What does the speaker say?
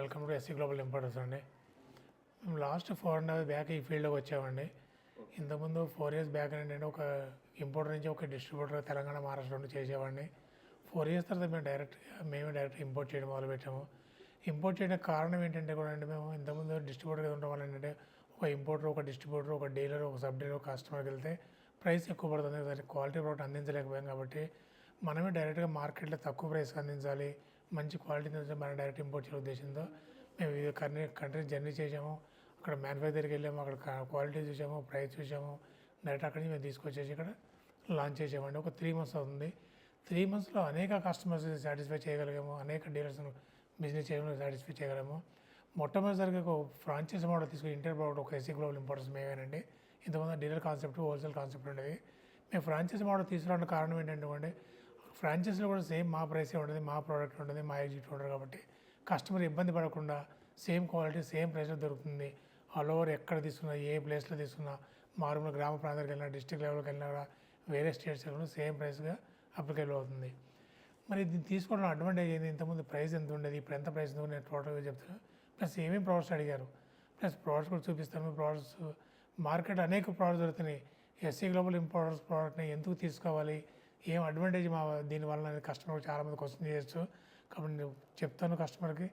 Welcome to SC global importers అండి. మేము last 4.5 back ఈ ఫీల్డ్లోకి వచ్చామండి. ఇంతకుముందు 4 ఇయర్స్ బ్యాక్ ఏంటంటే ఒక ఇంపోర్టర్ నుంచి ఒక డిస్ట్రిబ్యూటర్ తెలంగాణ మహారాష్ట్ర నుండి చేసేవాడిని. 4 ఇయర్స్ తర్వాత మేమే డైరెక్ట్ ఇంపోర్ట్ చేయడం మొదలుపెట్టాము. ఇంపోర్ట్ చేయడానికి కారణం ఏంటంటే కూడా అంటే మేము ఇంతకుముందు డిస్ట్రిబ్యూటర్గా ఉండడం వల్ల ఏంటంటే ఒక ఇంపోర్టర్, ఒక డిస్ట్రిబ్యూటర్, ఒక డీలర్, ఒక సబ్ డీలర్, ఒక కస్టమర్కి వెళ్తే ప్రైస్ ఎక్కువ పడుతుంది, దానికి క్వాలిటీ ప్రోడక్ట్ అందించలేకపోయాం. కాబట్టి మనమే డైరెక్ట్గా మార్కెట్లో తక్కువ ప్రైస్ అందించాలి, మంచి క్వాలిటీ మనం డైరెక్ట్ ఇంపోర్ట్ చేసే ఉద్దేశంతో మేము వివిధ కంట్రీస్ జర్నీ చేసాము. అక్కడ మ్యానుఫ్యాక్చర్కి వెళ్ళాము, అక్కడ క్వాలిటీ చూసాము, ప్రైస్ చూసాము. డైరెక్ట్ అక్కడి నుంచి మేము తీసుకొచ్చేసి ఇక్కడ లాంచ్ చేసామండి. ఒక 3 months అవుతుంది. 3 monthsలో అనేక కస్టమర్స్ సాటిస్ఫై చేయగలిగాము, అనేక డీలర్స్ను బిజినెస్ చేయడం సాటిస్ఫై చేయగలము. మొట్టమొదటిసారిగా ఒక ఫ్రాంచైజ్ మోడల్ తీసుకుని ఇంటర్ ప్రోడక్ట్ ఒక ఎస్సీ గ్లోబల్ ఇంపోర్టర్స్ మేమేనండి. ఇంతకుముందు డీలర్ కాన్సెప్ట్, హోల్సేల్ కాన్సెప్ట్ ఉండేది. మేము ఫ్రాంచైజ్ మోడల్ తీసుకురావడానికి కారణం ఏంటంటే ఫ్రాంచైజీలో కూడా సేమ్ మా ప్రైసే ఉంటుంది, మా ప్రోడక్ట్ ఉంటుంది, మా ఎగ్జిక్యూటివ్ ఉంటుంది. కాబట్టి కస్టమర్ ఇబ్బంది పడకుండా సేమ్ క్వాలిటీ సేమ్ ప్రైస్లో దొరుకుతుంది. ఆల్ ఓవర్ ఎక్కడ తీసుకున్నా, ఏ ప్లేస్లో తీసుకున్నా, మారుమూల గ్రామ ప్రాంతాలకు వెళ్ళినా, డిస్ట్రిక్ట్ లెవెల్కి వెళ్ళినా కూడా, వేరే స్టేట్స్ వెళ్ళినా సేమ్ ప్రైస్గా అప్లికేబుల్ అవుతుంది. మరి దీన్ని తీసుకోవడం అడ్వాంటేజ్ ఏంది? ఇంతకుముందు ప్రైస్ ఎంత ఉండేది, ఇప్పుడు ఎంత ప్రైస్ ఉందో నేను టోటల్గా చెప్తాను. ప్లస్ ఏమేమి ప్రోడక్ట్స్ అడిగారు, ప్లస్ ప్రోడక్ట్స్ కూడా చూపిస్తాను. ప్రోడక్ట్స్ మార్కెట్ అనేక ప్రోడక్ట్స్ దొరుకుతున్నాయి. ఎస్సీ గ్లోబల్ ఇంపోర్టర్స్ ప్రోడక్ట్ని ఎందుకు తీసుకోవాలి, ఏం అడ్వాంటేజ్ దీనివల్ల అనేది కస్టమర్కి చాలామంది క్వశ్చన్ చేయొచ్చు. కాబట్టి నేను చెప్తాను కస్టమర్కి